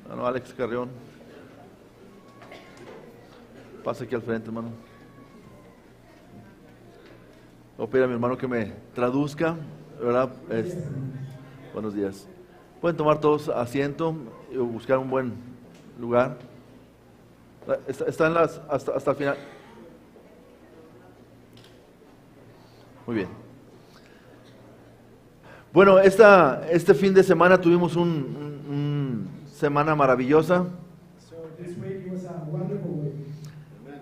Hermano Alex Carrión, pasa aquí al frente, hermano. Voy a pedir a mi hermano que me traduzca, ¿verdad? Buenos días. Pueden tomar todos asiento y buscar un buen lugar. Están hasta el final. Muy bien. Bueno, este fin de semana tuvimos una semana maravillosa.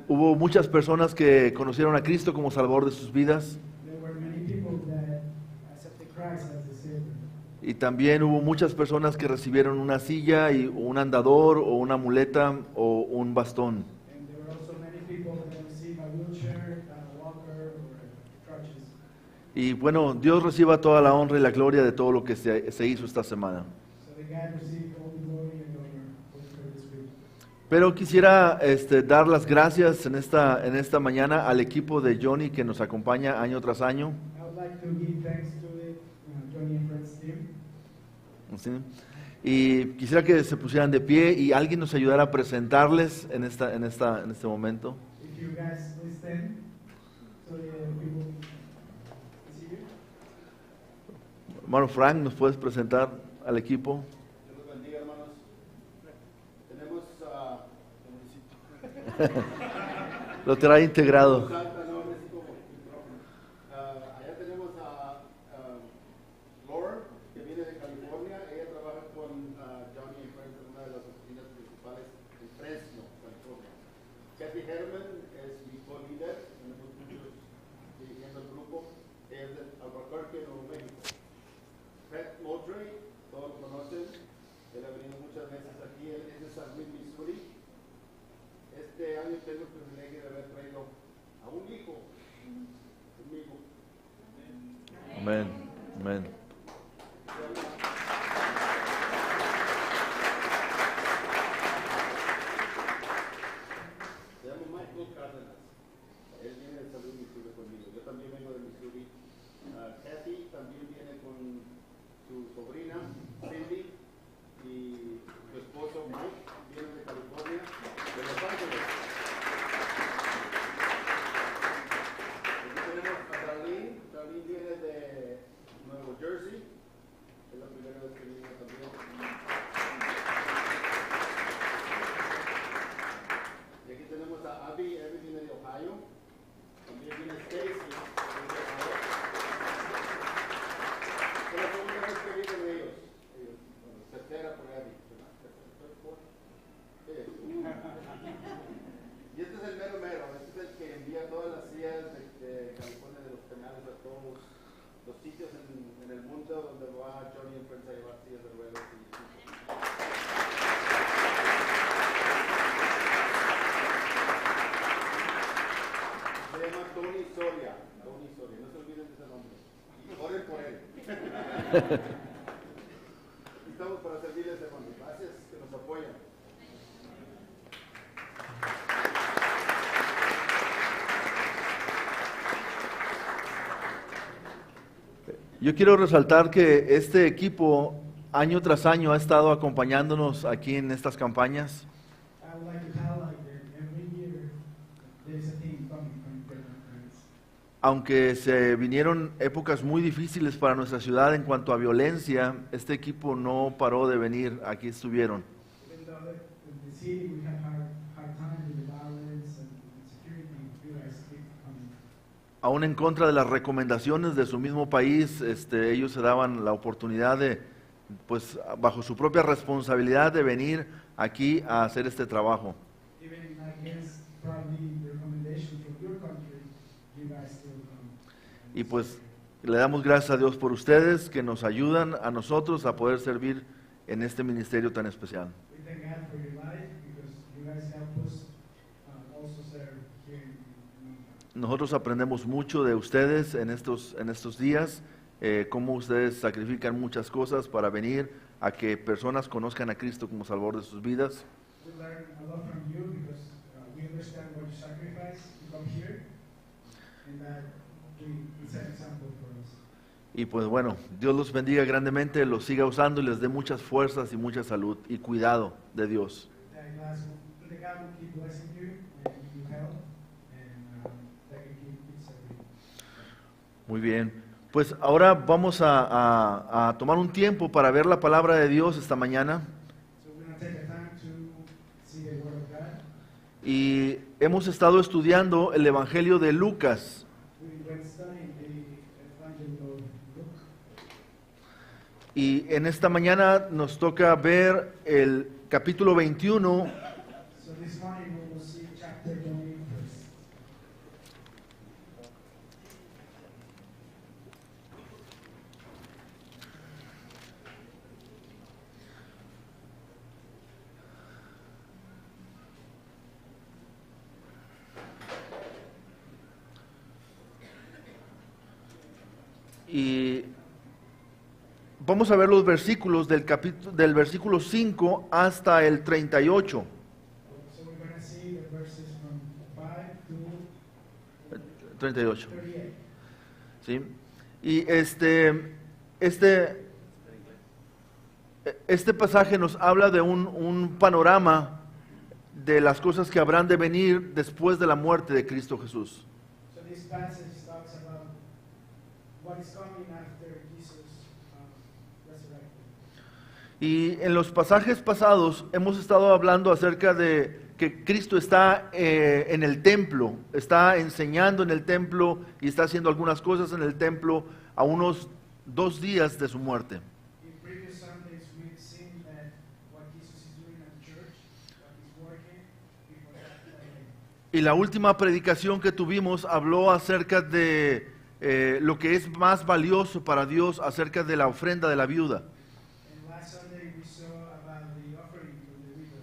Hubo muchas personas que conocieron a Cristo como Salvador de sus vidas. Y también hubo muchas personas que recibieron una silla y un andador o una muleta o un bastón. Y bueno, Dios reciba toda la honra y la gloria de todo lo que se hizo esta semana. Pero quisiera dar las gracias en esta mañana al equipo de Johnny que nos acompaña año tras año. ¿Sí? Y quisiera que se pusieran de pie y alguien nos ayudara a presentarles en este momento. Hermano Frank, ¿nos puedes presentar al equipo? Dios los bendiga, hermanos. Tenemos Lo trae integrado. Allá tenemos a Laura, que viene de California. Ella trabaja con Johnny and Friends en una de las oficinas principales en Fresno, California. Kathy Herman es mi co-líder. Tenemos muchos dirigiendo el grupo. Ella es de Albuquerque, Nuevo México. Pat Moultrie, todos lo conocen. Él ha venido muchas veces aquí. Él es de San Luis, Missouri. Este año tengo el privilegio de haber traído a un hijo conmigo. Amén. Amén. Se llama Michael Cárdenas. Él viene de San Luis, Missouri conmigo. Yo también vengo de Missouri. Kathy también viene con su sobrina, Cindy, y su esposo Mike, viene de California, de Los Ángeles. Aquí tenemos a Darlene. Darlene viene de Nuevo Jersey. Es la primera vez que viene también. Y aquí tenemos a Abby. Abby viene de Ohio. También viene Stacy. Es la segunda vez que vienen ellos. Tercera por Abby. Y este es el mero mero. Este es el que envía todas las sillas de California, de los penales, a todos los sitios en el mundo donde va Johnny and Friends a llevar sillas de ruedas. Se llama Tony Soria. Tony Soria. No se olviden de ese nombre. Y oren por él. Estamos para servirles, hermanos. Gracias que nos apoyan. Yo quiero resaltar que este equipo año tras año ha estado acompañándonos aquí en estas campañas. Aunque se vinieron épocas muy difíciles para nuestra ciudad en cuanto a violencia, este equipo no paró de venir, aquí estuvieron. Aún en contra de las recomendaciones de su mismo país, ellos se daban la oportunidad de, pues, bajo su propia responsabilidad de venir aquí a hacer este trabajo. Y pues le damos gracias a Dios por ustedes que nos ayudan a nosotros a poder servir en este ministerio tan especial. Nosotros aprendemos mucho de ustedes en estos días, cómo ustedes sacrifican muchas cosas para venir a que personas conozcan a Cristo como Salvador de sus vidas. Y pues bueno, Dios los bendiga grandemente, los siga usando y les dé muchas fuerzas y mucha salud y cuidado de Dios. That God will keep blessing you and give you health, and that you keep serving. Muy bien. Pues ahora vamos a tomar un tiempo para ver la palabra de Dios esta mañana. So we're going to take the time to see the Word of God. Y hemos estado estudiando el Evangelio de Lucas. We've been studying the Evangel of Luke. Y en esta mañana nos toca ver el capítulo 21 So this morning we will see chapter 21. y vamos a ver los versículos del versículo 5 hasta el 38. So we're going to see the verses from 5 to 38. 38. ¿Sí? Y este pasaje nos habla de un panorama de las cosas que habrán de venir después de la muerte de Cristo Jesús. So this passage talks about what is coming after Jesus resurrected. Y en los pasajes pasados hemos estado hablando acerca de que Cristo está en el templo, está enseñando en el templo y está haciendo algunas cosas en el templo a unos 2 días de su muerte. In previous Sundays, we've seen that what Jesus is doing at church, what he's working before that. Y la última predicación que tuvimos habló acerca de lo que es más valioso para Dios, acerca de la ofrenda de la viuda. And last Sunday, we saw about the offering for the widow,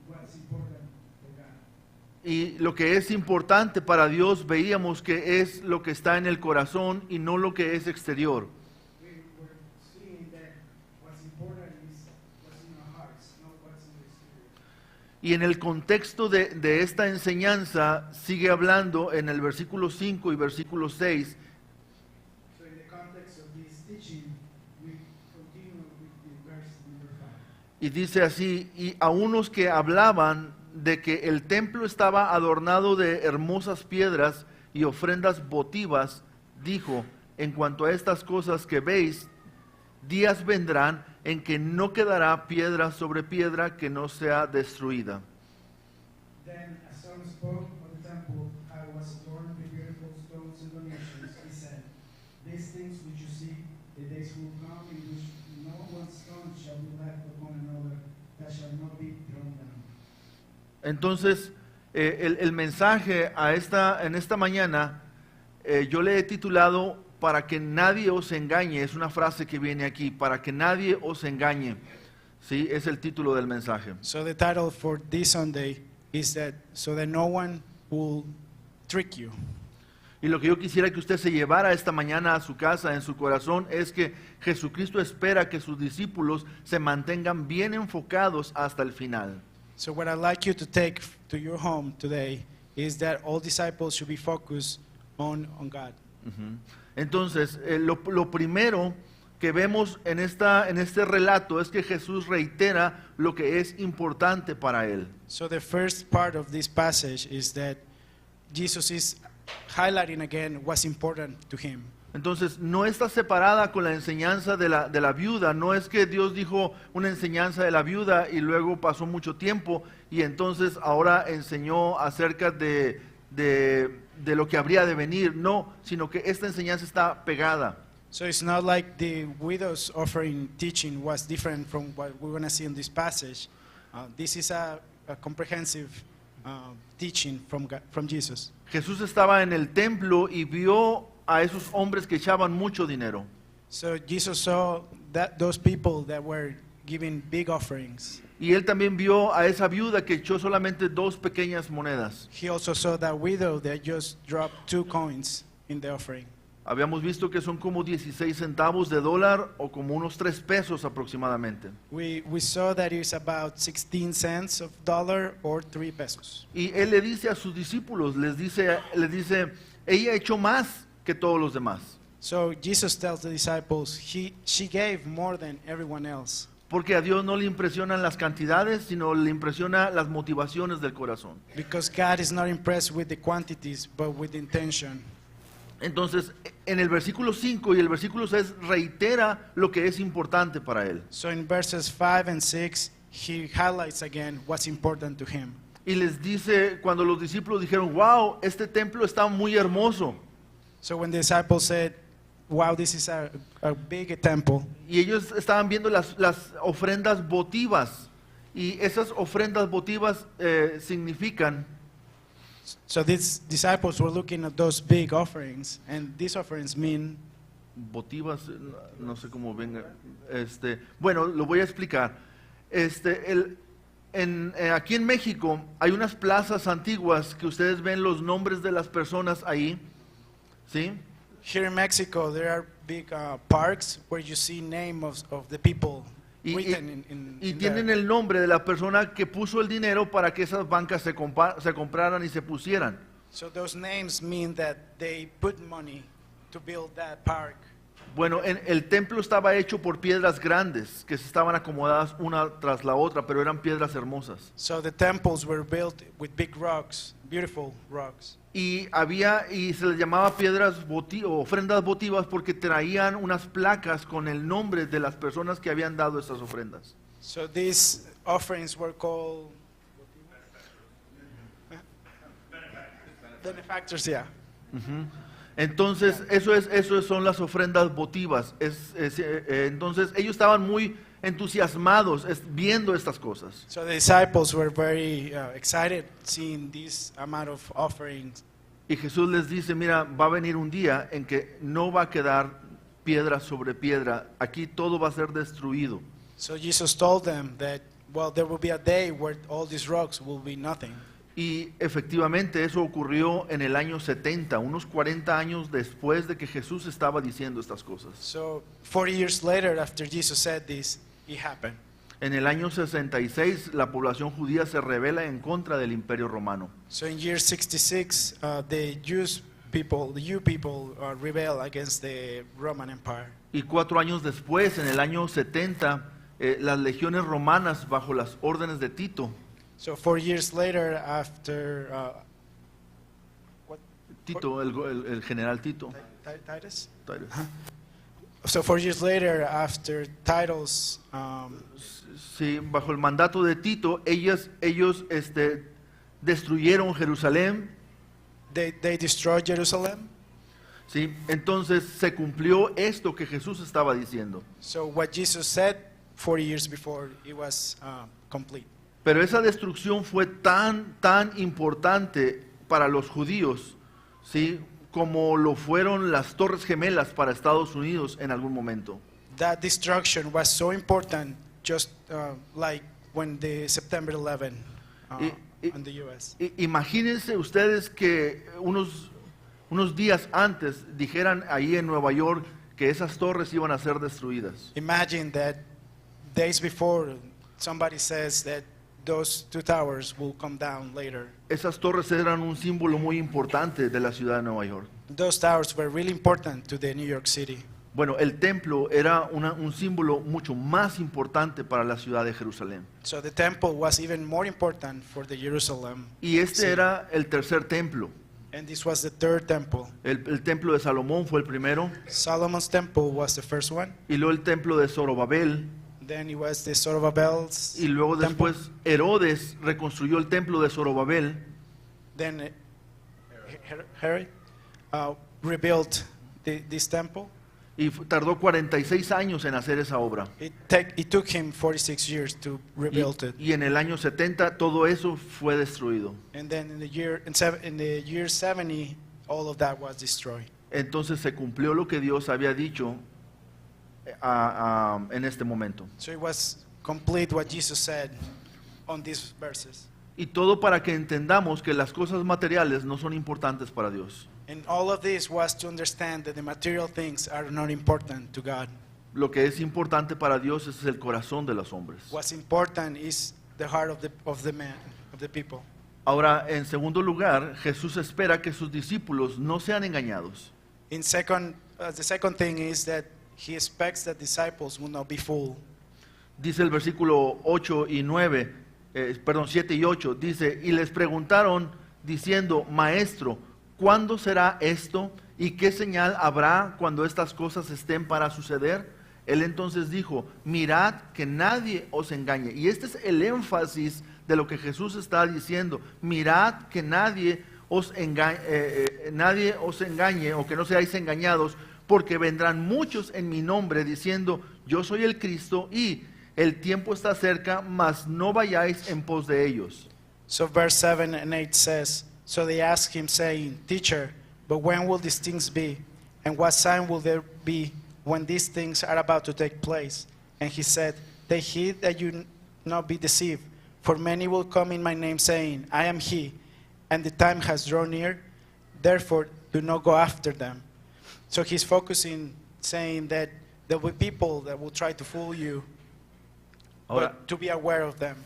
what's important for God. Y lo que es importante para Dios veíamos que es lo que está en el corazón y no lo que es exterior. We were seeing that what's important is what's in our hearts, not what's in the spirit. Y en el contexto de esta enseñanza sigue hablando en el versículo 5 y versículo 6 So in the context of this teaching, we continue with the verse number 5. y dice así: y a unos que hablaban de que el templo estaba adornado de hermosas piedras y ofrendas votivas, dijo: en cuanto a estas cosas que veis, días vendrán en que no quedará piedra sobre piedra que no sea destruida. Then as some spoke of the temple, how it was adorned with beautiful stones and donations, he said, these things which you see, the days will come in which no one stone shall be left upon another, that shall not be thrown down. Entonces, el mensaje en esta mañana, yo le he titulado "Para que nadie os engañe". Es una frase que viene aquí: para que nadie os engañe. Sí, es el título del mensaje. So the title for this Sunday is that so that no one will trick you. Y lo que yo quisiera que usted se llevara esta mañana a su casa, en su corazón, es que Jesucristo espera que sus discípulos se mantengan bien enfocados hasta el final. So what I'd like you to take to your home today is that all disciples should be focused on God. Ujú. Entonces, lo primero que vemos en este relato es que Jesús reitera lo que es importante para él. So the first part of this passage is that Jesus is highlighting again what's important to him. Entonces, no está separada con la enseñanza de la viuda. No es que Dios dijo una enseñanza de la viuda y luego pasó mucho tiempo y entonces ahora enseñó acerca de lo que habría de venir. No, sino que esta enseñanza está pegada. So it's not like the widow's offering teaching was different from what we're going to see in this passage. This is a comprehensive teaching from Jesus. Jesús estaba en el templo y vio a esos hombres que echaban mucho dinero. So Jesus saw that those people that were giving big offerings. Y él también vio a esa viuda que echó solamente 2 pequeñas monedas. He also saw that widow that just dropped 2 coins in the offering. Habíamos visto que son como 16 centavos de dólar o como unos 3 pesos aproximadamente. We saw that it's about 16 cents of dollar or 3 pesos. Y él le dice a sus discípulos, les dice, ella echó más que todos los demás. So Jesus tells the disciples she gave more than everyone else. Porque a Dios no le impresionan las cantidades, sino le impresiona las motivaciones del corazón. Because God is not impressed with the quantities, but with the intention. Entonces, en el versículo 5 y el versículo 6 reitera lo que es importante para él. So in verses 5 and 6, he highlights again what's important to him. Y les dice, cuando los discípulos dijeron, wow, este templo está muy hermoso. So when the disciples said, wow, this is a big temple, Y ellos estaban viendo las ofrendas votivas. Y esas ofrendas votivas significan, so these disciples were looking at those big offerings, and these offerings mean, votivas, no sé cómo venga. Bueno, lo voy a explicar. Aquí en México hay unas plazas antiguas que ustedes ven los nombres de las personas ahí, ¿sí? here in Mexico there are big parks where you see names of the people Y written in tienen there. el nombre de la persona que puso el dinero para que esas bancas se compraran y se pusieran. So those names mean that they put money to build that park. Bueno, el templo estaba hecho por piedras grandes que se estaban acomodadas una tras la otra, pero eran piedras hermosas. So the temples were built with big rocks, beautiful rocks. Y se les llamaba o ofrendas votivas porque traían unas placas con el nombre de las personas que habían dado esas ofrendas. So these offerings were called benefactors, yeah. Ujú. Entonces, eso son las ofrendas votivas. Entonces, ellos estaban muy entusiasmados viendo estas cosas. So the disciples were very excited seeing this amount of offerings. Y Jesús les dice, mira, va a venir un día en que no va a quedar piedra sobre piedra. Aquí todo va a ser destruido. So Jesus told them that, well, there will be a day where all these rocks will be nothing. Y efectivamente eso ocurrió en el año 70, unos 40 años después de que Jesús estaba diciendo estas cosas. So 40 years later, after Jesus said this, it happened. En el año 66 la población judía se rebela en contra del Imperio Romano. So in year 66, the Jew people rebel against the Roman Empire. Y 4 años después, en el año 70, las legiones romanas bajo las órdenes de Tito, So 4 years later, after el general Tito, Titus. Titus, So 4 years later, after Titus, sí, bajo el mandato de Tito, ellos destruyeron Jerusalén. they destroyed Jerusalem. Sí, entonces se cumplió esto que Jesús estaba diciendo. So what Jesus said 40 years before, it was complete. Pero esa destrucción fue tan importante para los judíos, ¿sí? Como lo fueron las Torres Gemelas para Estados Unidos en algún momento. That destruction was so important, just like when the September 11 in the U.S. Imagínense ustedes que unos días antes dijeran ahí en Nueva York que esas torres iban a ser destruidas. Imagine that days before somebody says that those 2 towers will come down later. Esas torres eran un símbolo muy importante de la ciudad de Nueva York. Those towers were really important to the New York City. Bueno, el templo era un símbolo mucho más importante para la ciudad de Jerusalén. So the temple was even more important for the Jerusalem. Y este city. era el tercer templo. And this was the third temple. El templo de Salomón fue el primero, Solomon's temple was the first one. y luego el templo de Zorobabel, Then it was the Zorobabel's y luego temple. después Herodes reconstruyó el templo de Zorobabel, Then Herod rebuilt this temple. y tardó 46 años en hacer esa obra. It took him 46 years to rebuild it. Y en el año 70 todo eso fue destruido. And then in the year 70, all of that was destroyed. Entonces se cumplió lo que Dios había dicho en este momento. So it was complete what Jesus said on these verses. Y todo para que entendamos que las cosas materiales no son importantes para Dios. And all of this was to understand that the material things are not important to God. Lo que es importante para Dios es el corazón de los hombres. What's important is the heart of the man, of the people. Ahora, en segundo lugar, Jesús espera que sus discípulos no sean engañados. In second The second thing is that he expects that disciples will not be fooled. Dice el versículo 8 y 9, perdón, 7 y 8, dice, y les preguntaron diciendo, Maestro, ¿cuándo será esto? ¿Y qué señal habrá cuando estas cosas estén para suceder? Él entonces dijo, mirad que nadie os engañe. Y este es el énfasis de lo que Jesús está diciendo. Mirad que nadie os engañe o que no seáis engañados, porque vendrán muchos en mi nombre diciendo, yo soy el Cristo y el tiempo está cerca, mas no vayáis en pos de ellos. So verse 7 and 8 says, so they asked him, saying, Teacher, but when will these things be? And what sign will there be when these things are about to take place? And he said, take heed that you not be deceived, for many will come in my name, saying, I am he, and the time has drawn near, therefore do not go after them. So he's focusing, saying that there will be people that will try to fool you, Ahora, but to be aware of them.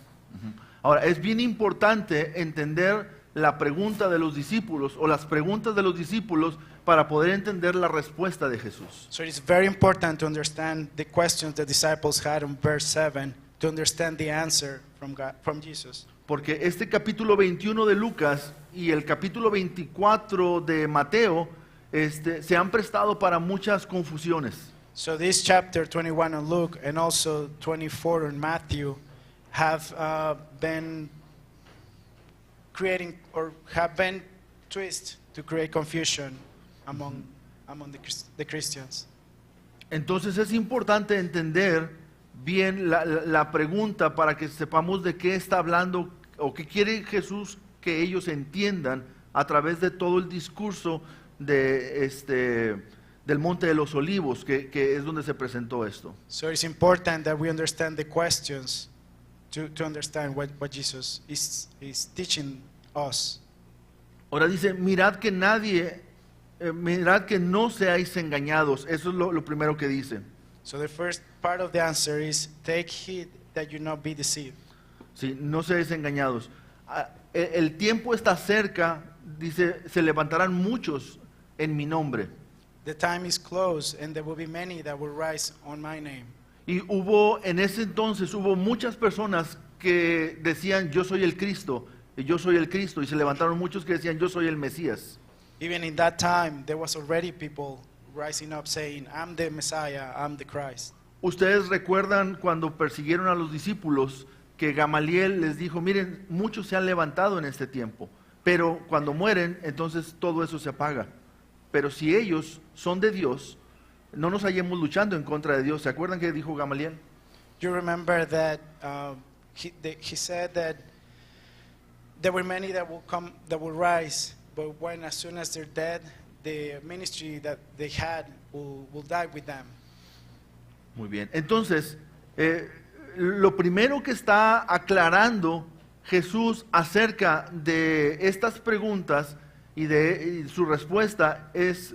ahora, es bien importante entender la pregunta de los discípulos o las preguntas de los discípulos para poder entender la respuesta de Jesús. So it's very important to understand the questions the disciples had in verse 7 to understand the answer from God, from Jesus. Porque este capítulo 21 de Lucas y el capítulo 24 de Mateo se han prestado para muchas confusiones. So this chapter 21 in Luke and also 24 in Matthew have been creating or have been twisted to create confusion among the Christians. Entonces es importante entender bien la pregunta para que sepamos de qué está hablando o qué quiere Jesús que ellos entiendan a través de todo el discurso del Monte de los Olivos, que es donde se presentó esto. So it's important that we understand the questions to understand what Jesus is teaching us. Ahora dice, mirad que no seáis engañados. Eso es lo primero que dice. So the first part of the answer is take heed that you not be deceived. Sí, no seáis engañados. El tiempo está cerca, dice, se levantarán muchos en mi nombre. The time is close and there will be many that will rise on my name. Y en ese entonces hubo muchas personas que decían, yo soy el Cristo, y yo soy el Cristo, y se levantaron muchos que decían, yo soy el Mesías. Even in that time, there was already people rising up saying, I'm the Messiah, I'm the Christ. Ustedes recuerdan cuando persiguieron a los discípulos que Gamaliel les dijo, miren, muchos se han levantado en este tiempo, pero cuando mueren, entonces todo eso se apaga. Pero si ellos son de Dios, no nos hallemos luchando en contra de Dios. ¿Se acuerdan que dijo Gamaliel? You remember that he said that there were many that will come, that will rise, but when as soon as they're dead, the ministry that they had will die with them. Muy bien. Entonces, lo primero que está aclarando Jesús acerca de estas preguntas y de su respuesta es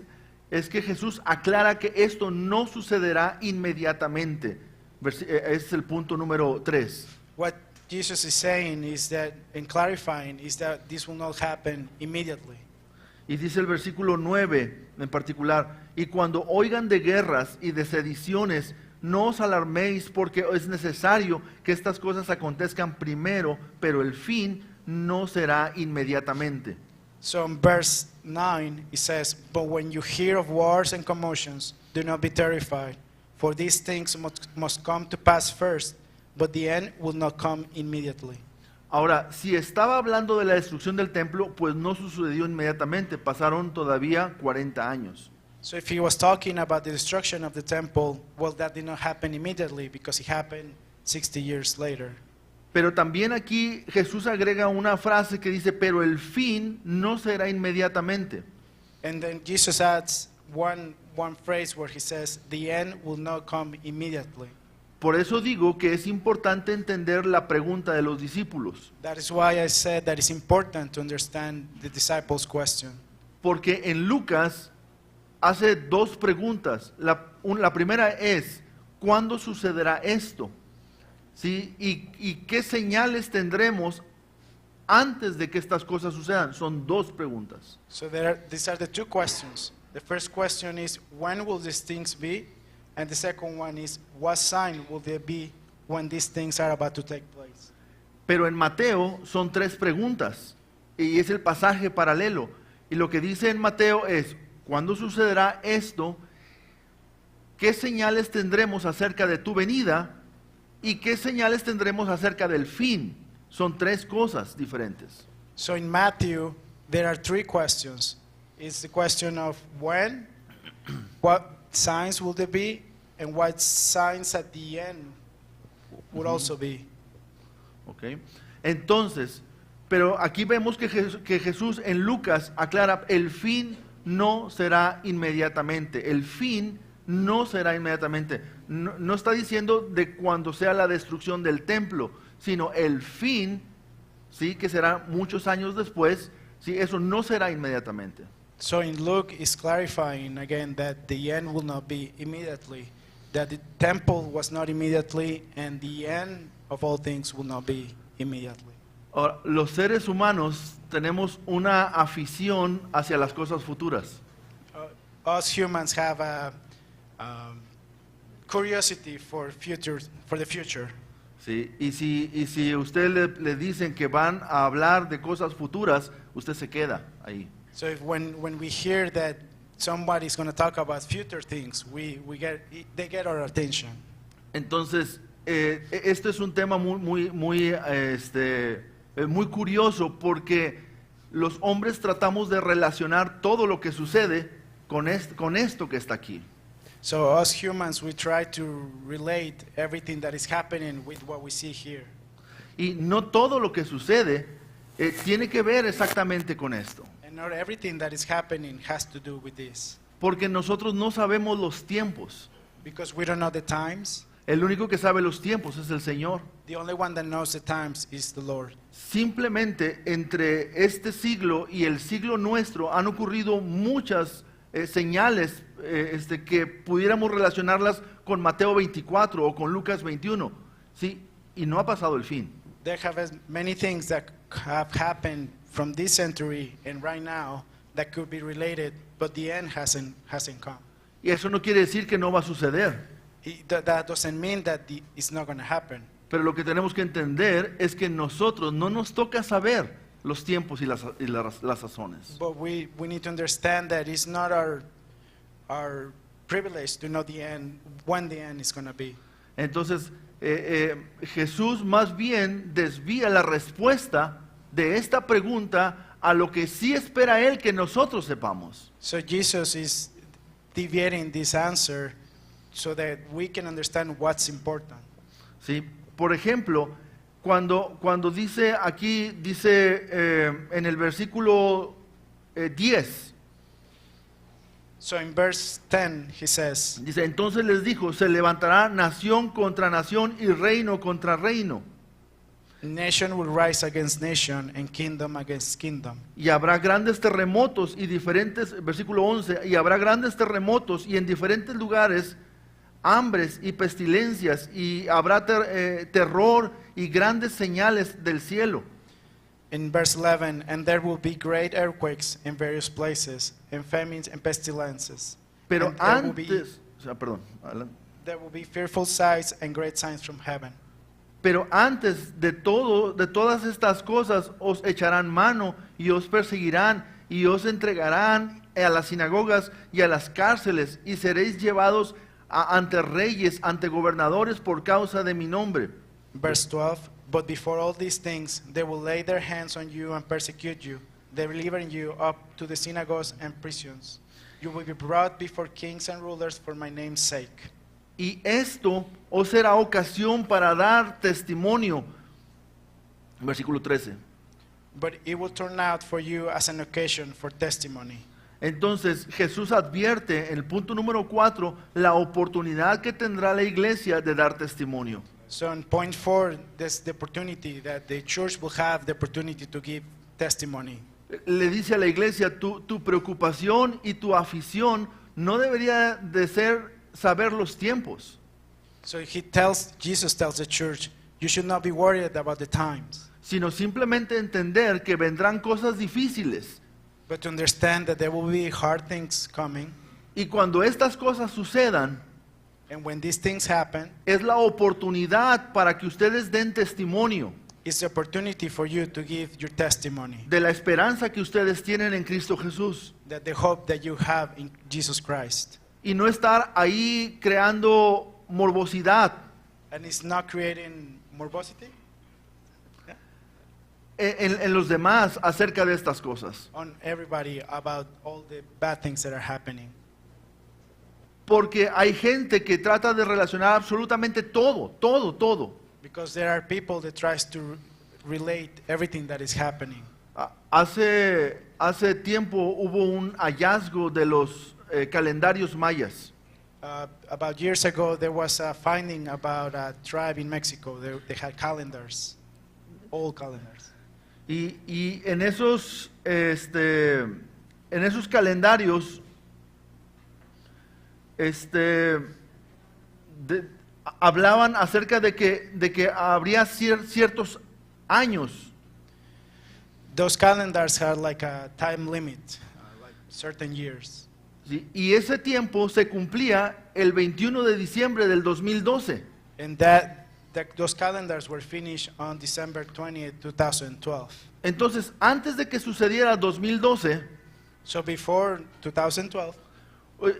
que Jesús aclara que esto no sucederá inmediatamente. Es el punto número 3. What Jesus is saying is that, and clarifying, is that this will not happen immediately. Y dice el versículo 9 en particular, y cuando oigan de guerras y de sediciones, no os alarméis porque es necesario que estas cosas acontezcan primero, pero el fin no será inmediatamente. So in verse 9 it says, but when you hear of wars and commotions, do not be terrified, for these things must come to pass first, but the end will not come immediately. Ahora, si estaba hablando de la destrucción del templo, pues no sucedió inmediatamente, pasaron todavía 40 años. So if he was talking about the destruction of the temple, well, that did not happen immediately because it happened 60 years later. Pero también aquí Jesús agrega una frase que dice, pero el fin no será inmediatamente. And then Jesus adds one phrase where he says, the end will not come immediately. Por eso digo que es importante entender la pregunta de los discípulos. That is why I said that it's important to understand the disciples' question. Porque en Lucas hace dos preguntas. La primera es, ¿cuándo sucederá esto? ¿Sí? ¿Y qué señales tendremos antes de que estas cosas sucedan? Son dos preguntas. So these are the two questions. The first question is, when will these things be? And the second one is, what sign will there be when these things are about to take place? Pero en Mateo son 3 preguntas y es el pasaje paralelo. Y lo que dice en Mateo es, ¿cuándo sucederá esto? ¿Qué señales tendremos acerca de tu venida? ¿Y qué señales tendremos acerca del fin? Son 3 cosas diferentes. So in Matthew, there are 3 questions. It's the question of when, what signs will there be, and what signs at the end would also be. ¿Ok? Entonces, pero aquí vemos que Jesús en Lucas aclara, el fin no será inmediatamente. El fin no será inmediatamente. No está diciendo de cuando sea la destrucción del templo, sino el fin, ¿sí? Que será muchos años después, ¿sí? Eso no será inmediatamente. So in Luke is clarifying again that the end will not be immediately, that the temple was not immediately, and the end of all things will not be immediately. Ahora, los seres humanos tenemos una afición hacia las cosas futuras. Us humans have a curiosity for the future. ¿Sí? Y si usted le dicen que van a hablar de cosas futuras, usted se queda ahí. So if when we hear that somebody's going to talk about future things, they get our attention. Entonces, esto es un tema muy curioso porque los hombres tratamos de relacionar todo lo que sucede con esto que está aquí. So us humans, we try to relate everything that is happening with what we see here. Y no todo lo que sucede tiene que ver exactamente con esto. And not everything that is happening has to do with this. Porque nosotros no sabemos los tiempos. Because we don't know the times. El único que sabe los tiempos es el Señor. The only one that knows the times is the Lord. Simplemente entre este siglo y el siglo nuestro han ocurrido muchas señales que pudiéramos relacionarlas con Mateo 24 o con Lucas 21, ¿sí? Y no ha pasado el fin. There have many things that have happened from this century and right now that could be related, but the end hasn't come. Y eso no quiere decir que no va a suceder. That doesn't mean that it's not going to happen. Pero lo que tenemos que entender es que nosotros no nos toca saber los tiempos y las sazones. But we need to understand that it's not our privilege to know the end, when the end is going to be. Entonces, Jesús más bien desvía la respuesta de esta pregunta a lo que sí espera Él que nosotros sepamos. So Jesus is deviating this answer so that we can understand what's important. ¿Sí? Por ejemplo, cuando dice aquí, en el versículo 10, So in verse 10 he says, dice, entonces les dijo, se levantará nación contra nación y reino contra reino. nation will rise against nation and kingdom against kingdom. Y habrá grandes terremotos y diferentes, versículo 11, y habrá grandes terremotos y en diferentes lugares hambres y pestilencias y habrá terror y grandes señales del cielo. In verse 11, and there will be great earthquakes in various places, and famines and pestilences. Pero And there will be fearful sights and great signs from heaven. Pero antes de todas estas cosas os echarán mano y os perseguirán y os entregarán a las sinagogas y a las cárceles y seréis llevados ante reyes, ante gobernadores por causa de mi nombre. Verse 12, but before all these things, they will lay their hands on you and persecute you, delivering you up to the synagogues and prisons. You will be brought before kings and rulers for my name's sake. Y esto os será ocasión para dar testimonio. Versículo 13. But it will turn out for you as an occasion for testimony. Entonces Jesús advierte en el punto número 4 la oportunidad que tendrá la iglesia de dar testimonio. So in point 4, there's the opportunity that the church will have the opportunity to give testimony. Le dice a la iglesia, tu preocupación y tu afición no debería de ser saber los tiempos. So Jesus tells the church, you should not be worried about the times, Sino simplemente entender que vendrán cosas difíciles. but to understand that there will be hard things coming. Y cuando estas cosas sucedan, And when these things happen, es la oportunidad para que ustedes den testimonio it's the opportunity for you to give your testimony. de la esperanza que ustedes tienen en Cristo Jesús. That the hope that you have in Jesus Christ. Y no estar ahí creando morbosidad And it's not creating morbosity en los demás acerca de estas cosas. on everybody about all the bad things that are happening. Porque hay gente que trata de relacionar absolutamente todo. Because there are people that tries to relate everything that is happening. Hace tiempo hubo un hallazgo de los calendarios mayas. About years ago, there was a finding about a tribe in Mexico. They had calendars, old calendars. Y en esos calendarios hablaban acerca de que habría ciertos años. Those calendars had like a time limit, like certain years. ¿Sí? Y ese tiempo se cumplía el 21 de diciembre del 2012. And those calendars were finished on December 20th, 2012. Entonces, antes de que sucediera 2012, So before 2012,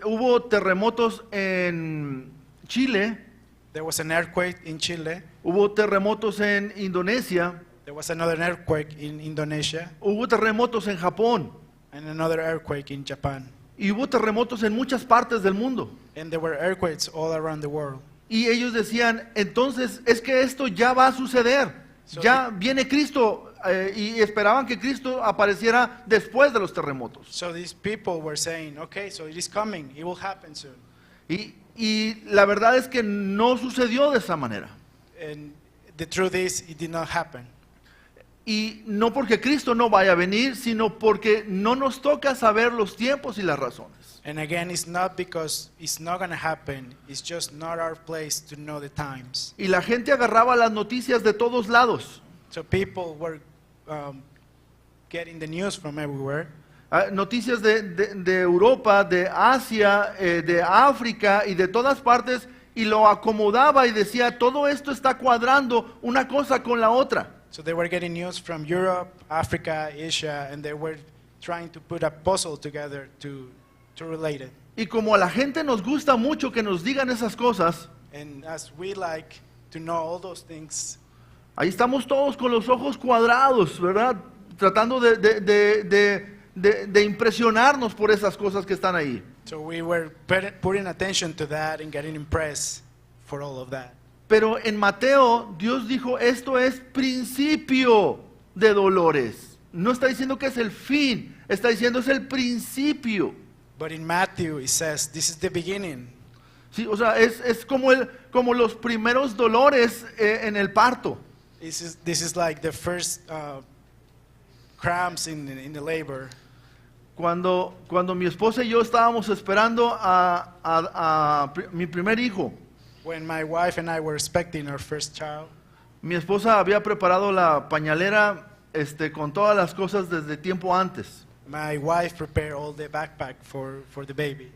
hubo terremotos en Chile, there was an earthquake in Chile. hubo terremotos en Indonesia, There was another earthquake in Indonesia hubo terremotos en Japón and another earthquake in Japan. y hubo terremotos en muchas partes del mundo. And there were earthquakes all around the world. Y ellos decían, entonces es que esto ya va a suceder, ya viene Cristo, y esperaban que Cristo apareciera después de los terremotos. So these people were saying, okay, so it is coming, it will happen soon. Y la verdad es que no sucedió de esa manera. And the truth is, it did not happen. Y no porque Cristo no vaya a venir, sino porque no nos toca saber los tiempos y las razones. And again, it's not because it's not going to happen, it's just not our place to know the times. Y la gente agarraba las noticias de todos lados. So people were getting the news from everywhere. Noticias de Europa, de Asia, de África y de todas partes, y lo acomodaba y decía, todo esto está cuadrando una cosa con la otra. So they were getting news from Europe, Africa, Asia, and they were trying to put a puzzle together to relate it. Y como a la gente nos gusta mucho que nos digan esas cosas, And as we like to know all those things, ahí estamos todos con los ojos cuadrados, ¿verdad? Tratando de impresionarnos por esas cosas que están ahí. so we were putting attention to that and getting impressed for all of that. Pero en Mateo, Dios dijo, esto es principio de dolores. No está diciendo que es el fin, está diciendo es el principio. But in Matthew, it says, this is the beginning. Sí, o sea, es como los primeros dolores en el parto. This is like the first cramps in the labor. Cuando mi esposa y yo estábamos esperando a mi primer hijo, When my wife and I were expecting our first child, mi esposa había preparado la pañalera con todas las cosas desde tiempo antes. my wife prepared all the backpack for the baby.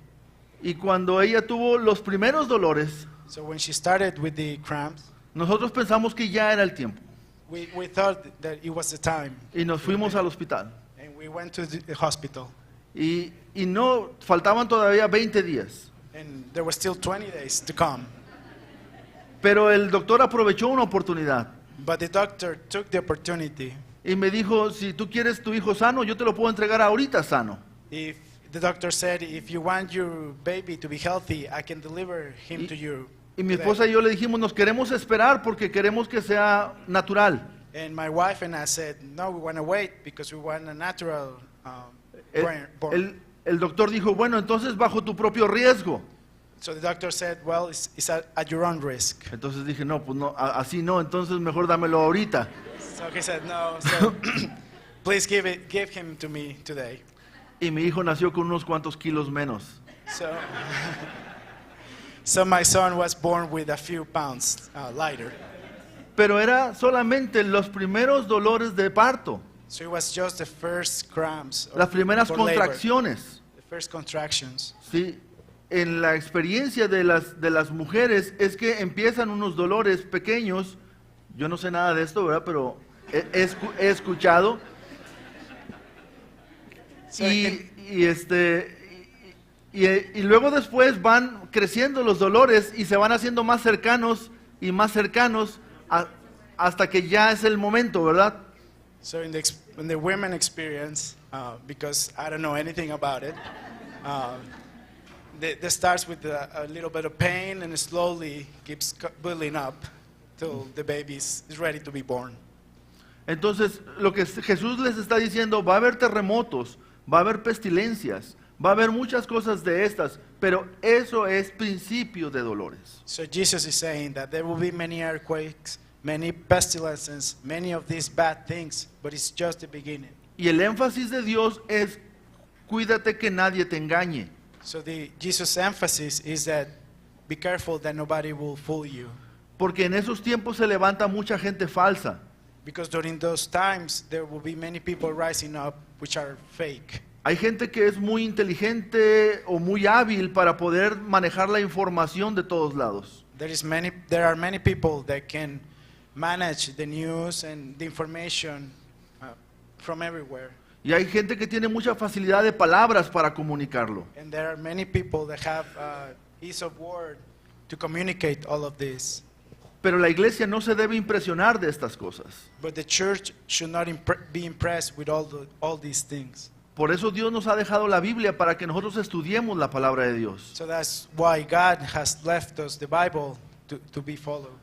Y cuando ella tuvo los primeros dolores, So when she started with the cramps, nosotros pensamos que ya era el tiempo we thought that it was the time. y nos fuimos al hospital. And we went to the hospital. Y no, faltaban todavía 20 días. And there were still 20 days to come. Pero el doctor aprovechó una oportunidad But the doctor took the opportunity. y me dijo, si tú quieres tu hijo sano, yo te lo puedo entregar ahorita sano. If the doctor said, if you want your baby to be healthy, I can deliver him to you. Y mi today." esposa y yo le dijimos, nos queremos esperar porque queremos que sea natural. And my wife and I said, no, we want to wait because we want a natural born. El doctor dijo, bueno, entonces bajo tu propio riesgo. So the doctor said, well, it's at your own risk. Entonces dije, no, pues no, así no, entonces mejor dámelo ahorita. So he said, no, so please give him to me today. Y mi hijo nació con unos cuantos kilos menos. So my son was born with a few pounds lighter. Pero era solamente los primeros dolores de parto. So it was just the first cramps, or las primeras for labor, contracciones. the first contractions. ¿Sí? En la experiencia de las mujeres es que empiezan unos dolores pequeños. Yo no sé nada de esto, ¿verdad? Pero he escuchado. So Y luego después van creciendo los dolores y se van haciendo más cercanos y más cercanos hasta que ya es el momento, ¿verdad? So in the women experience, because I don't know anything about it, they starts with a little bit of pain and it slowly keeps building up till the baby is ready to be born. Entonces, lo que Jesús les está diciendo, va a haber terremotos, va a haber pestilencias, va a haber muchas cosas de estas, pero eso es principio de dolores. So Jesus is saying that there will be many earthquakes, many pestilences, many of these bad things, but it's just the beginning. Y el énfasis de Dios es, cuídate que nadie te engañe. So Jesus' emphasis is that be careful that nobody will fool you. Porque en esos tiempos se levanta mucha gente falsa. Because during those times, there will be many people rising up which are fake. Hay gente que es muy inteligente o muy hábil para poder manejar la información de todos lados. There are many people that can manage the news and the information from everywhere. Y hay gente que tiene mucha facilidad de palabras para comunicarlo. And there are many people that have ease of word to communicate all of this. Pero la iglesia no se debe impresionar de estas cosas. But the church should not be impressed with all these things. Por eso Dios nos ha dejado la Biblia para que nosotros estudiemos la palabra de Dios. So that's why God has left us the Bible to be followed.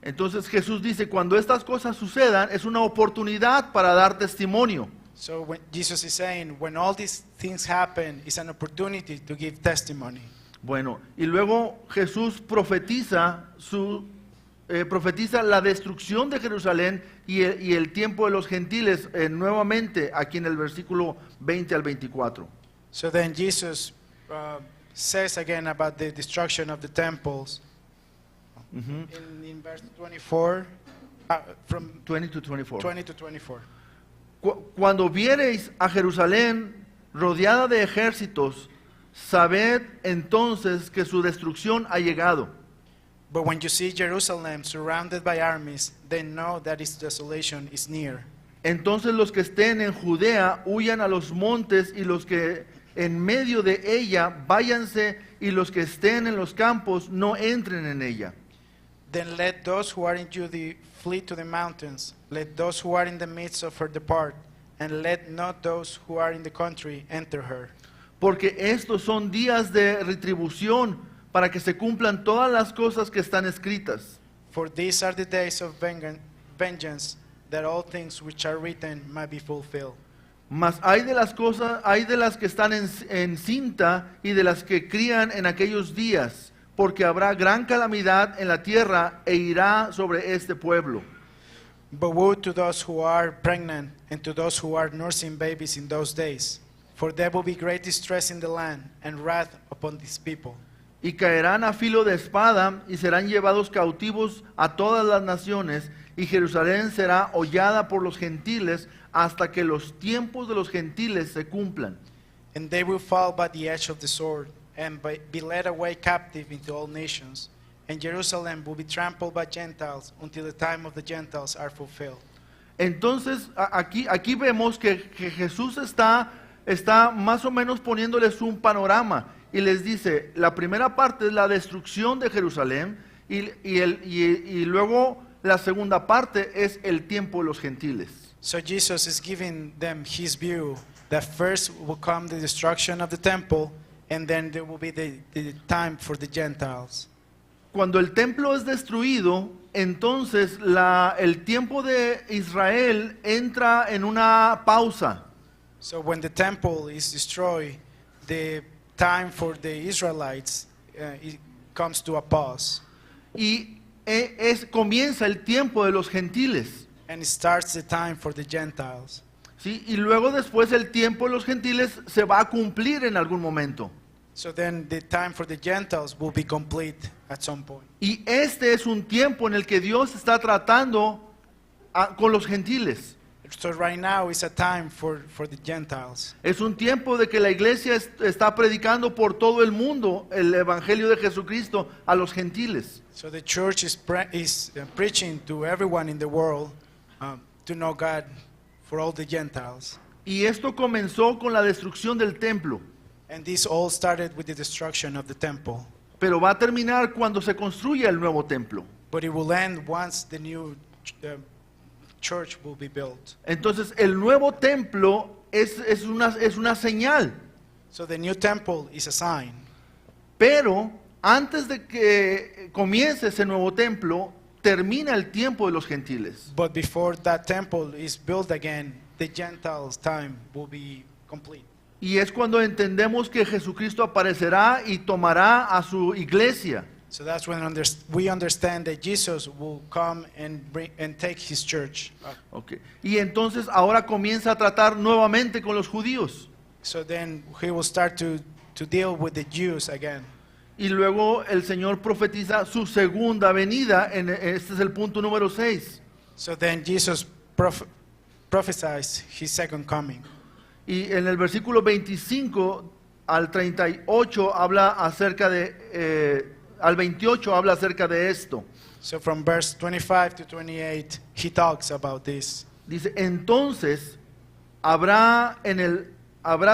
Entonces Jesús dice, cuando estas cosas sucedan, es una oportunidad para dar testimonio. So when Jesus is saying, when all these things happen, it's an opportunity to give testimony. Bueno, y luego Jesús profetiza la destrucción de Jerusalén y el tiempo de los gentiles nuevamente aquí en el versículo 20 al 24. So then Jesus says again about the destruction of the temples. In verse 24, from 20 to 24. 20 to 24. Cuando viereis a Jerusalén rodeada de ejércitos, sabed entonces que su destrucción ha llegado. But when you see Jerusalem surrounded by armies, then know that its desolation is near. Entonces los que estén en Judea huyan a los montes, y los que en medio de ella váyanse, y los que estén en los campos no entren en ella. Then let those who are in Judea flee to the mountains. Let those who are in the midst of her depart, and let not those who are in the country enter her. Porque estos son días de retribución, para que se cumplan todas las cosas que están escritas. For these are the days of vengeance, that all things which are written might be fulfilled. Mas hay de las que están en cinta y de las que crían en aquellos días, porque habrá gran calamidad en la tierra e irá sobre este pueblo. But woe to those who are pregnant and to those who are nursing babies in those days, for there will be great distress in the land and wrath upon these people. Y caerán a filo de espada y serán llevados cautivos a todas las naciones, y Jerusalén será hollada por los gentiles hasta que los tiempos de los gentiles se cumplan. And they will fall by the edge of the sword and be led away captive into all nations. And Jerusalem will be trampled by Gentiles until the time of the Gentiles are fulfilled. Entonces aquí vemos que Jesús está más o menos poniéndoles un panorama. Y les dice, la primera parte es la destrucción de Jerusalén, y luego la segunda parte es el tiempo de los gentiles. So Jesus is giving them his view that first will come the destruction of the temple, and then there will be the time for the Gentiles. Cuando el templo es destruido, entonces el tiempo de Israel entra en una pausa. So when the temple is destroyed, the time for the Israelites it comes to a pause. Y comienza el tiempo de los gentiles. And it starts the time for the Gentiles. ¿Sí? Y luego después el tiempo de los gentiles se va a cumplir en algún momento. So then the time for the Gentiles will be complete at some point. Y este es un tiempo en el que Dios está tratando con los gentiles. So right now is a time for the Gentiles. Es un tiempo de que la iglesia está predicando por todo el mundo el evangelio de Jesucristo a los gentiles. So the church is preaching to everyone in the world to know God for all the Gentiles. Y esto comenzó con la destrucción del templo, And this all started with the destruction of the temple. pero va a terminar cuando se construya el nuevo templo. But it will end once the new church will be built. Entonces el nuevo templo es una señal, So the new temple is a sign. pero antes de que comience ese nuevo templo, termina el tiempo de los gentiles. But before that temple is built again, the Gentiles' time will be complete. Y es cuando entendemos que Jesucristo aparecerá y tomará a su iglesia. So that's when we understand that Jesus will come and take his church. Okay. Y entonces ahora comienza a tratar nuevamente con los judíos. So then he will start to deal with the Jews again. Y luego el Señor profetiza su segunda venida. Este es el punto número 6. So then Jesus prophesies his second coming. Y en el versículo 25 al 38 habla acerca al 28 habla acerca de esto. So from verse 25 to 28, he talks about this. Dice, entonces habrá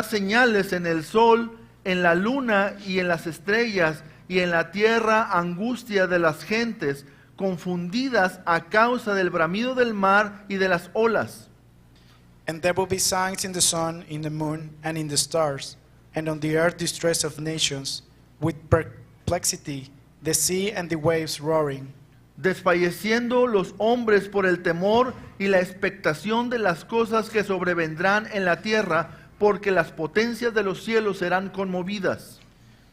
señales en el sol, en la luna y en las estrellas, y en la tierra angustia de las gentes, confundidas a causa del bramido del mar y de las olas. And there will be signs in the sun, in the moon, and in the stars, and on the earth distress of nations, with perplexity, the sea and the waves roaring. Desfalleciendo los hombres por el temor y la expectación de las cosas que sobrevendrán en la tierra, porque las potencias de los cielos serán conmovidas.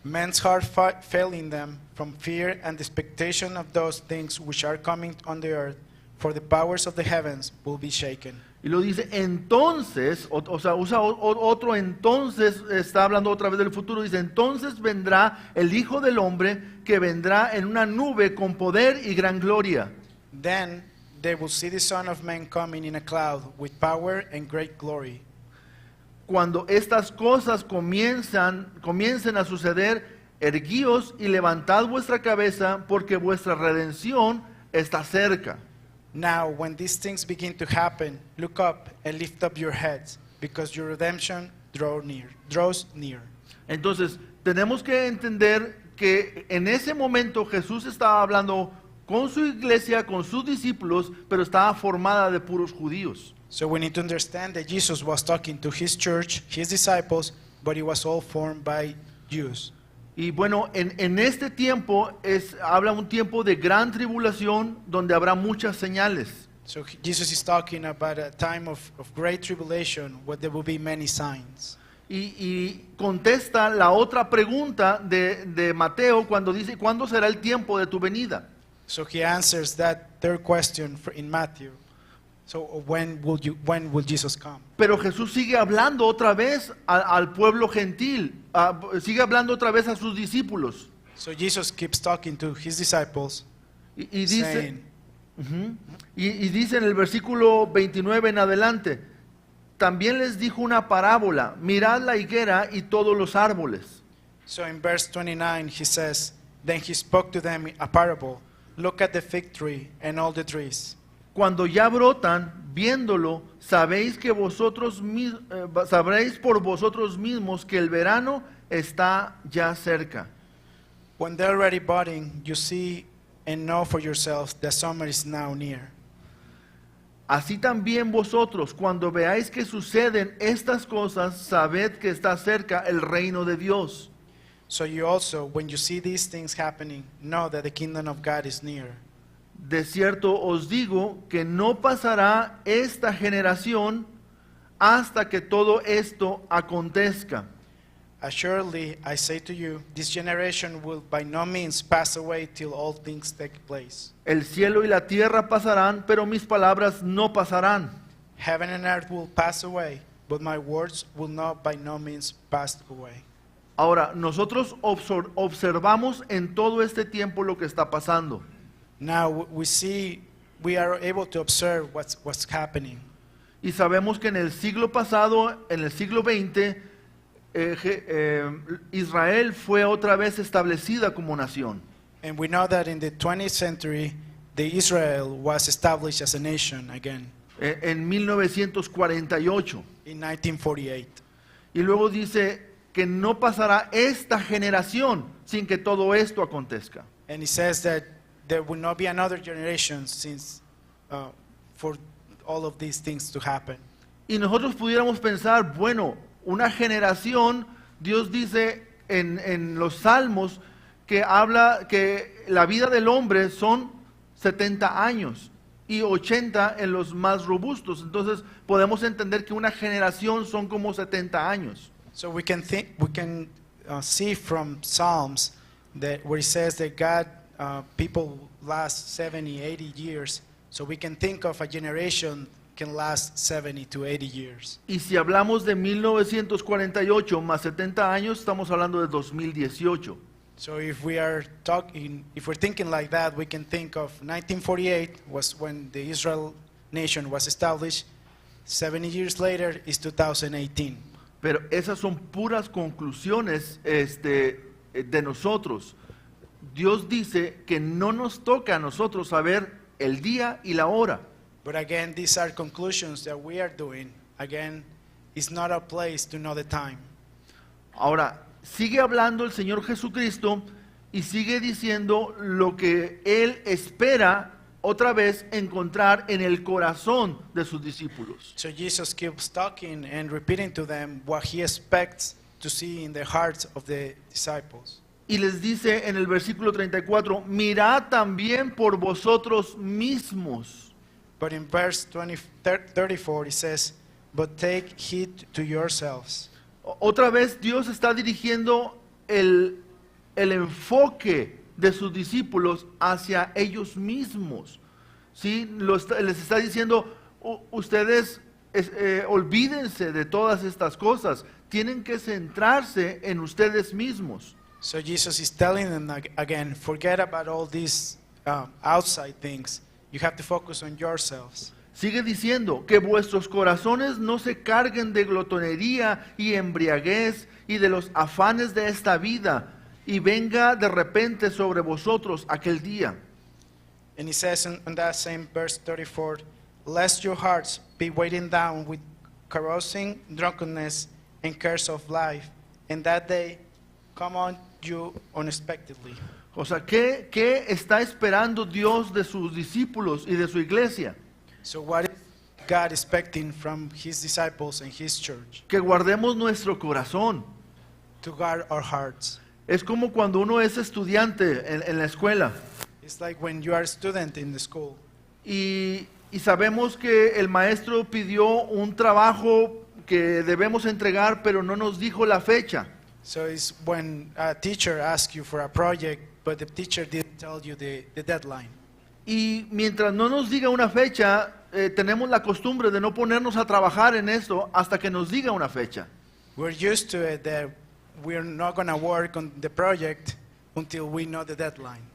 Men's heart failing them from fear and the expectation of those things which are coming on the earth, for the powers of the heavens will be shaken. Y lo dice entonces, o sea, usa otro entonces, está hablando otra vez del futuro, dice entonces vendrá el Hijo del Hombre, que vendrá en una nube con poder y gran gloria. Then they will see the Son of Man coming in a cloud with power and great glory. Cuando estas cosas comiencen a suceder, erguíos y levantad vuestra cabeza, porque vuestra redención está cerca. Now, when these things begin to happen, look up and lift up your heads, because your redemption draws near. Entonces, tenemos que entender que en ese momento Jesús estaba hablando con su iglesia, con sus discípulos, pero estaba formada de puros judíos. So we need to understand that Jesus was talking to his church, his disciples, but it was all formed by Jews. Y bueno, en este tiempo habla un tiempo de gran tribulación donde habrá muchas señales. So Jesus is talking about a time of great tribulation where there will be many signs. Y contesta la otra pregunta de Mateo cuando dice, ¿cuándo será el tiempo de tu venida? So he answers that third question in Matthew. So when will Jesus come? Pero Jesús sigue hablando otra vez al pueblo gentil, sigue hablando otra vez a sus discípulos. So Jesus keeps talking to his disciples, Y dice, saying, y dice en el versículo 29 en adelante, también les dijo una parábola, mirad la higuera y todos los árboles. so in verse 29 he says, then he spoke to them a parable, look at the fig tree and all the trees. Cuando ya brotan, viéndolo, sabréis por vosotros mismos que el verano está ya cerca. When they're already budding, you see and know for yourselves that summer is now near. Así también vosotros, cuando veáis que suceden estas cosas, sabed que está cerca el reino de Dios. So you also, when you see these things happening, know that the kingdom of God is near. De cierto os digo que no pasará esta generación hasta que todo esto acontezca. Assuredly, I say to you, this generation will by no means pass away till all things take place. El cielo y la tierra pasarán, pero mis palabras no pasarán. Heaven and earth will pass away, but my words will not by no means pass away. Ahora, nosotros observamos en todo este tiempo lo que está pasando. Now we are able to observe what's happening. Y sabemos que en el siglo pasado, en el siglo XX, Israel fue otra vez establecida como nación. And we know that in the 20th century, the Israel was established as a nation again En 1948. in 1948. Y luego dice que no pasará esta generación sin que todo esto acontezca. And it says that there will not be another generation since for all of these things to happen. Y nosotros pudiéramos pensar, bueno, una generación, Dios dice en los Salmos que habla que la vida del hombre son 70 años y 80 en los más robustos. Entonces podemos entender que una generación son como 70 años. So we can see from Psalms that where it says that God people last 70, 80 years. So we can think of a generation can last 70 to 80 years. Y si hablamos de 1948 más 70 años, estamos hablando de 2018. So if we're thinking like that, we can think of 1948 was when the Israel nation was established. 70 years later is 2018. Pero esas son puras conclusiones de nosotros. Dios dice que no nos toca a nosotros saber el día y la hora. But again, these are conclusions that we are doing. Again, it's not our place to know the time. Ahora, sigue hablando el Señor Jesucristo y sigue diciendo lo que Él espera otra vez encontrar en el corazón de sus discípulos. So Jesus keeps talking and repeating to them what he expects to see in the hearts of the disciples. Y les dice en el versículo 34, mirad también por vosotros mismos. But in verse 34 it says, but take heed to yourselves. Otra vez Dios está dirigiendo el enfoque de sus discípulos hacia ellos mismos. ¿Sí? Les está diciendo, ustedes olvídense de todas estas cosas, tienen que centrarse en ustedes mismos. So Jesus is telling them again, forget about all these outside things. You have to focus on yourselves. Sigue diciendo que vuestros corazones no se carguen de glotonería y embriaguez y de los afanes de esta vida, y venga de repente sobre vosotros aquel día. And he says in that same verse 34, lest your hearts be weighted down with carousing, drunkenness, and cares of life, and that day come on you unexpectedly. O sea, ¿qué está esperando Dios de sus discípulos y de su iglesia? So what is God expecting from his disciples and his church? Que guardemos nuestro corazón. To guard our hearts. Es como cuando uno es estudiante en la escuela It's like when you are a student in the school. y sabemos que el maestro pidió un trabajo que debemos entregar, pero no nos dijo la fecha. So it's when a teacher asks you for a project, but the teacher didn't tell you the deadline. Y mientras no nos diga una fecha, tenemos la costumbre de no ponernos a trabajar en esto hasta que nos diga una fecha. We're used to it that we're not going to work on the project until we know the deadline.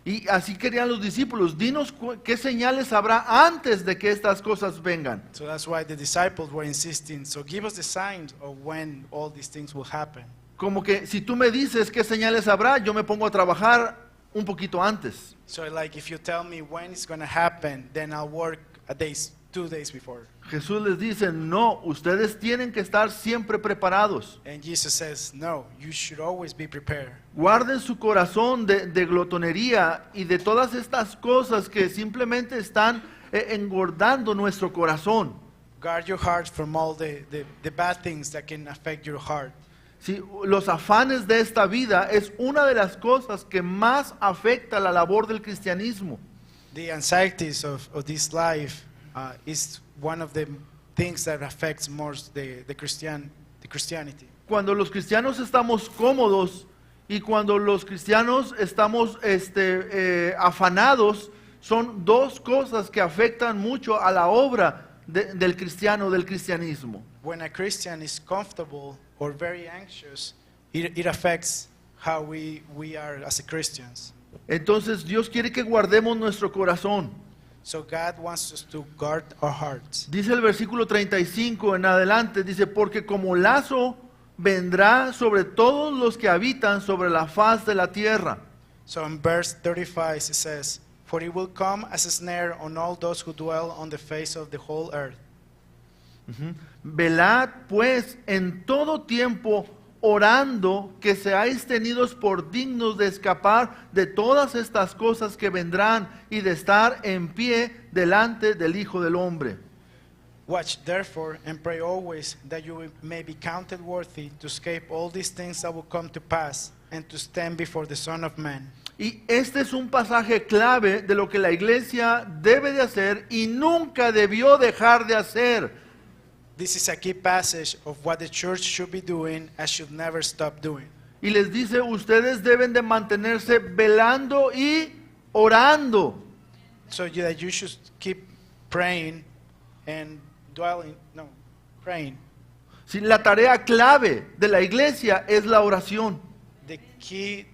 Y así querían los discípulos, dinos qué señales habrá antes de que estas cosas vengan. So that's why the disciples were insisting, so give us the signs of when all these things will happen. Como que si tú me dices qué señales habrá, yo me pongo a trabajar un poquito antes. So like if you tell me when it's going to happen, then I'll work 2 days before. Jesús les dice, no, ustedes tienen que estar siempre preparados. And Jesus says, no, you should always be prepared. Guarden su corazón de glotonería y de todas estas cosas que simplemente están engordando nuestro corazón. Guard your heart from all the bad things that can affect your heart. Sí, los afanes de esta vida es una de las cosas que más afecta la labor del cristianismo. The anxieties of this life is one of the things that affects more the Christianity. Cuando los cristianos estamos cómodos y cuando los cristianos estamos afanados, son dos cosas que afectan mucho a la obra del cristiano, del cristianismo. When a Christian is comfortable or very anxious, it affects how we are as a Christians. Entonces Dios quiere que guardemos nuestro corazón. So God wants us to guard our hearts. Dice el versículo 35 en adelante, dice, porque como lazo vendrá sobre todos los que habitan sobre la faz de la tierra. So in verse 35 it says, for it will come as a snare on all those who dwell on the face of the whole earth. Velad pues en todo tiempo orando que seáis tenidos por dignos de escapar de todas estas cosas que vendrán y de estar en pie delante del Hijo del Hombre. Watch therefore and pray always that you may be counted worthy to escape all these things that will come to pass and to stand before the Son of Man. Y este es un pasaje clave de lo que la iglesia debe de hacer y nunca debió dejar de hacer. This is a key passage of what the church should be doing and should never stop doing. Y les dice, ustedes deben de mantenerse velando y orando. So that you should keep praying and praying. Si la tarea clave de la iglesia es la oración. The key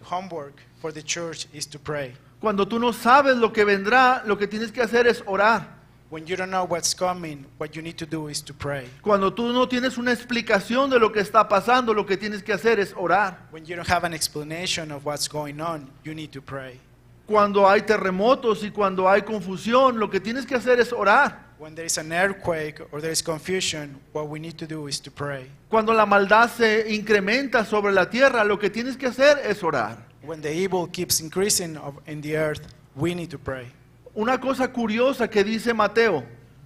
homework for the church is to pray. Cuando tú no sabes lo que vendrá, lo que tienes que hacer es orar. When you don't know what's coming, what you need to do is to pray. Cuando tú no tienes una explicación de lo que está pasando, lo que tienes que hacer es orar. When you don't have an explanation of what's going on, you need to pray. Cuando hay terremotos y cuando hay confusión, lo que tienes que hacer es orar. When there is an earthquake or there is confusion, what we need to do is to pray. Cuando la maldad se incrementa sobre la tierra, lo que tienes que hacer es orar. When the evil keeps increasing in the earth, we need to pray. Una cosa curiosa que dice Mateo,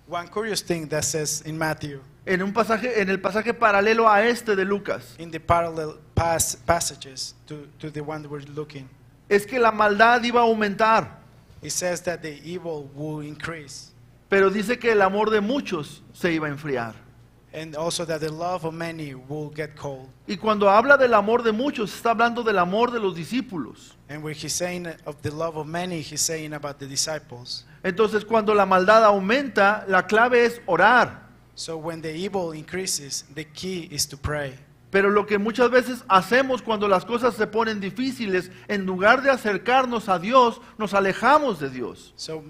One curious thing that says in Matthew, en el pasaje paralelo a este de Lucas, in the parallel passages to the one we're looking, es que la maldad iba a aumentar, it says that the evil will increase, pero dice que el amor de muchos se iba a enfriar. and also that the love of many will get cold. Y cuando habla del amor de muchos, está hablando del amor de los discípulos. And when he's saying of the love of many, he's saying about the disciples. Entonces, cuando la maldad aumenta, la clave es orar. So when the evil increases, the key is to pray. Pero lo que muchas veces hacemos cuando las cosas se ponen difíciles, en lugar de acercarnos a Dios, nos alejamos de Dios. So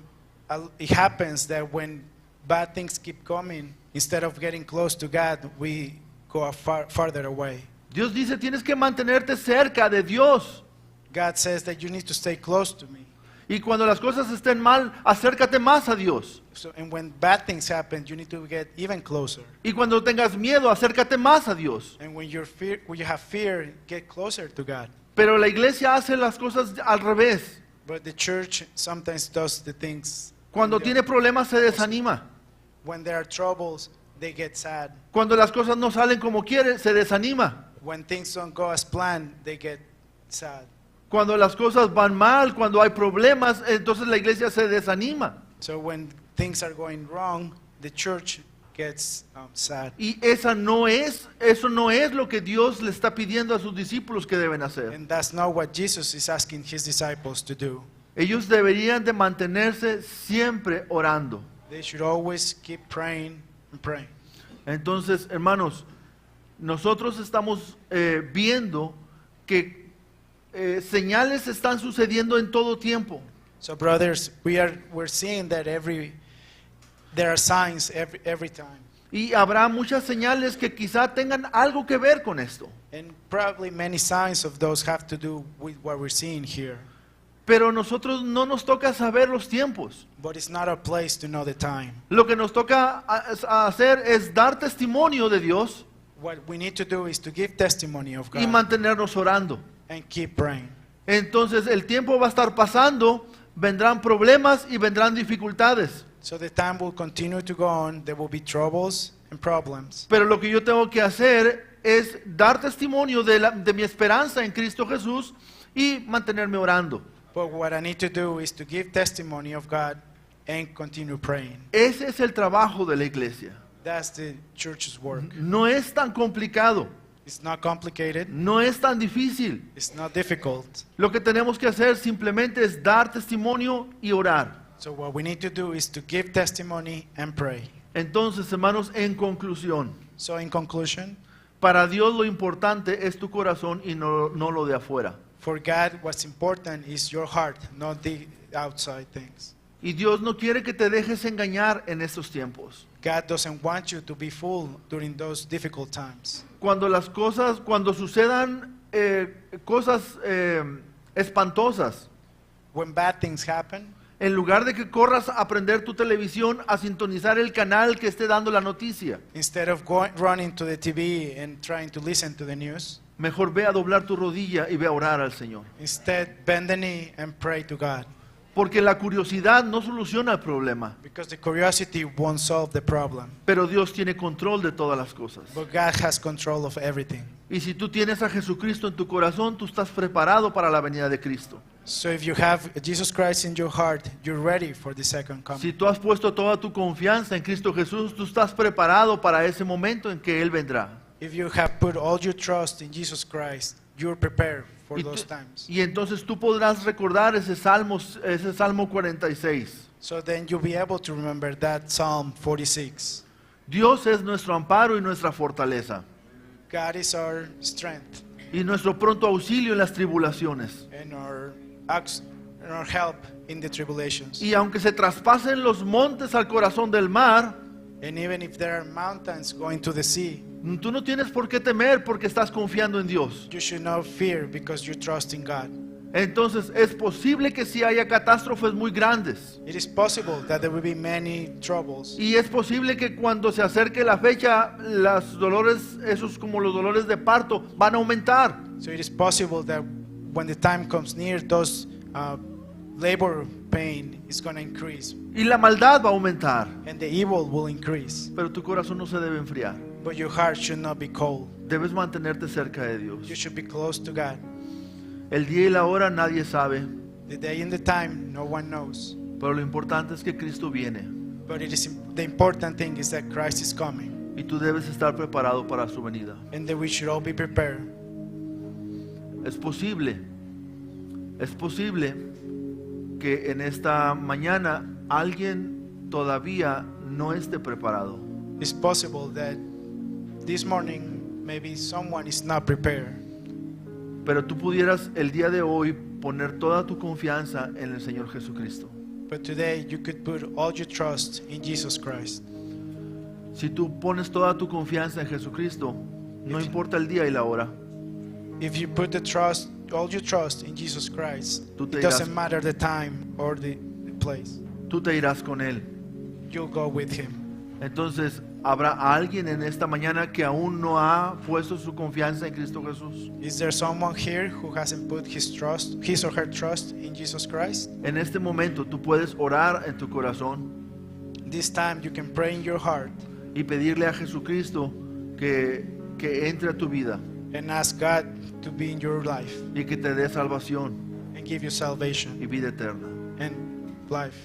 it happens that when bad things keep coming, instead of getting close to God, we go farther away. Dios dice, tienes que mantenerte cerca de Dios. God says that you need to stay close to me. Y cuando las cosas estén mal, acércate más a Dios. So, and when bad things happen, you need to get even closer. Y cuando tengas miedo, acércate más a Dios. And when you have fear, get closer to God. Pero la iglesia hace las cosas al revés. But the church sometimes does the things. Cuando tiene problemas se desanima. When there are troubles, they get sad. Cuando las cosas no salen como quiere, se desanima. When things don't go as planned, they get sad. Cuando las cosas van mal, cuando hay problemas, entonces la iglesia se desanima. So when things are going wrong, the church gets sad. Y eso no es lo que Dios le está pidiendo a sus discípulos que deben hacer. And that's not what Jesus is asking his disciples to do. Ellos deberían de mantenerse siempre orando. They should always keep praying and praying. Entonces, hermanos, nosotros estamos viendo que señales están sucediendo en todo tiempo. So brothers, we're seeing that there are signs every time. Y habrá muchas señales que quizá tengan algo que ver con esto. And probably many signs of those have to do with what we're seeing here. Pero nosotros no nos toca saber los tiempos. But it's not our place to know the time. Lo que nos toca hacer es dar testimonio de Dios What we need to do is to give testimony of y God mantenernos orando. and keep praying. Entonces el tiempo va a estar pasando, vendrán problemas y vendrán dificultades. So the time will continue to go on. There will be troubles and problems. Pero lo que yo tengo que hacer es dar testimonio de mi esperanza en Cristo Jesús y mantenerme orando. But what I need to do is to give testimony of God and continue praying. Ese es el trabajo de la iglesia. That's the church's work. No es tan complicado, It's not complicated. no es tan difícil. It's not difficult. Lo que tenemos que hacer simplemente es dar testimonio y orar. So what we need to do is to give testimony and pray. Entonces, hermanos, en conclusión, So in conclusion, para Dios lo importante es tu corazón y no lo de afuera. for God, what's important is your heart, not the outside things. Y Dios no quiere que te dejes engañar en estos tiempos. God doesn't want you to be fooled during those difficult times. Cuando sucedan cosas espantosas, When bad things happen, en lugar de que corras a prender tu televisión a sintonizar el canal que esté dando la noticia, instead of running to the TV and trying to listen to the news, mejor ve a doblar tu rodilla y ve a orar al Señor. instead bend the knee and pray to God. Porque la curiosidad no soluciona el problema, Because the curiosity won't solve the problem. pero Dios tiene control de todas las cosas. But God has control of everything. Y si tú tienes a Jesucristo en tu corazón, tú estás preparado para la venida de Cristo. So if you have Jesus Christ in your heart, you're ready for the second coming. Si tú has puesto toda tu confianza en Cristo Jesús, tú estás preparado para ese momento en que Él vendrá. If you have put all your trust in Jesus Christ, you're prepared for Y, those times. y entonces tú podrás recordar ese Salmo 46. So then you'll be able to remember that Psalm 46. Dios es nuestro amparo y nuestra fortaleza, God is our strength y nuestro pronto auxilio en las tribulaciones. and our help in the tribulations. Y aunque se traspasen los montes al corazón del mar, And even if there are mountains going to the sea, tú no tienes por qué temer porque estás confiando en Dios. you should not fear because you trust in God. Entonces es posible que sí haya catástrofes muy grandes. It is possible that there will be many troubles. Y es posible que cuando se acerque la fecha, los dolores, esos como los dolores de parto, van a aumentar. So it is possible that when the time comes near, those labor pain is going to increase Y la maldad va a aumentar. and the evil will increase. Pero tu corazón no se debe enfriar. But your heart should not be cold. Debes mantenerte cerca de Dios. You should be close to God. El día y la hora nadie sabe, The day and the time, no one knows. pero lo importante es que Cristo viene. But the important thing is that Christ is coming Y tú debes estar preparado para su venida. and that we should all be prepared. Es posible que en esta mañana alguien todavía no esté preparado. It's possible that this morning maybe someone is not prepared. Pero tú pudieras el día de hoy poner toda tu confianza en el Señor Jesucristo. But today you could put all your trust in Jesus Christ. Si tú pones toda tu confianza en Jesucristo, no importa el día y la hora, If you put all your trust in Jesus Christ, Tú te it doesn't irás. matter the time or the place. tú te irás con Él. You'll go with Him. Entonces, ¿habrá alguien en esta mañana que aún no ha puesto su confianza en Cristo Jesús? Is there someone here who hasn't put his or her trust in Jesus Christ? En este momento tú puedes orar en tu corazón This time you can pray in your heart y pedirle a Jesucristo que entre a tu vida and ask God to be in your life y que te dé salvación and give you salvation y vida eterna. and life.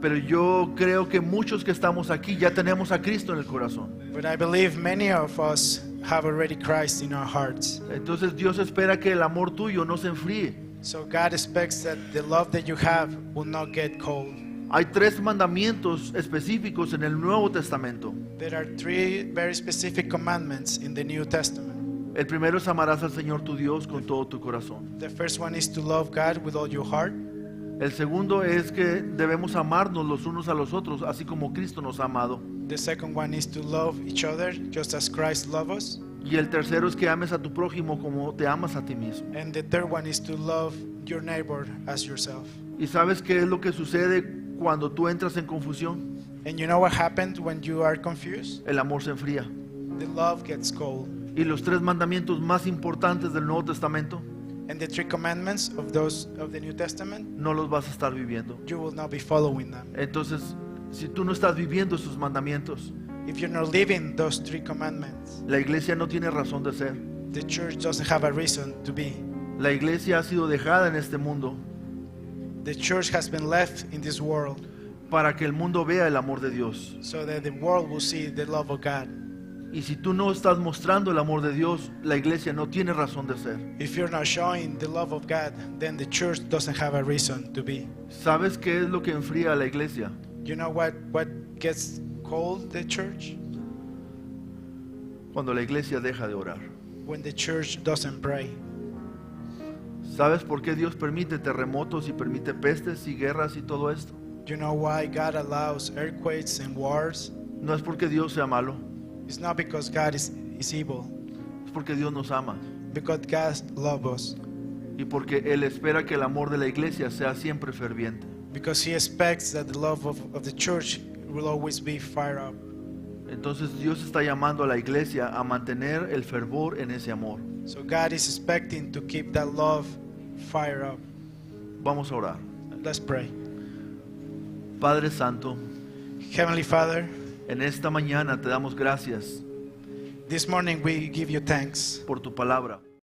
Pero yo creo que muchos que estamos aquí ya tenemos a Cristo en el corazón. But I believe many of us have already Christ in our hearts. Entonces Dios espera que el amor tuyo no se enfríe. So God expects that the love that you have will not get cold. Hay 3 mandamientos específicos en el Nuevo Testamento. There are 3 very specific commandments in the New Testament. El primero es amarás al Señor tu Dios con todo tu corazón. The first one is to love God with all your heart. El segundo es que debemos amarnos los unos a los otros, así como Cristo nos ha amado. The second one is to love each other just as Christ loved us. Y el tercero es que ames a tu prójimo como te amas a ti mismo. And the third one is to love your neighbor as yourself. ¿Y sabes qué es lo que sucede cuando tú entras en confusión? And you know what happens when you are confused? El amor se enfría. The love gets cold. Y los 3 mandamientos más importantes del Nuevo Testamento And the 3 commandments of the New Testament, no los vas a estar viviendo. you will not be following them. Entonces, si tú no estás viviendo esos mandamientos, If you're not living those 3 commandments, la iglesia no tiene razón de ser. the church doesn't have a reason to be. La iglesia ha sido dejada en este mundo The church has been left in this world para que el mundo vea el amor de Dios. so that the world will see the love of God. Y si tú no estás mostrando el amor de Dios, la iglesia no tiene razón de ser. If you're not showing the love of God, then the church doesn't have a reason to be. ¿Sabes qué es lo que enfría a la iglesia? You know what gets cold the church? Cuando la iglesia deja de orar. When the church doesn't pray. ¿Sabes por qué Dios permite terremotos y permite pestes y guerras y todo esto? You know why God allows earthquakes and wars? No es porque Dios sea malo, It's not because God is evil, es porque Dios nos ama because God loves us, y porque Él espera que el amor de la iglesia sea siempre ferviente. because He expects that the love of the church will always be fired up. Entonces Dios está llamando a la iglesia a mantener el fervor en ese amor. So God is expecting to keep that love fired up. Vamos a orar. Let's pray. Padre Santo, Heavenly Father, en esta mañana te damos gracias this morning we give you thanks por tu palabra.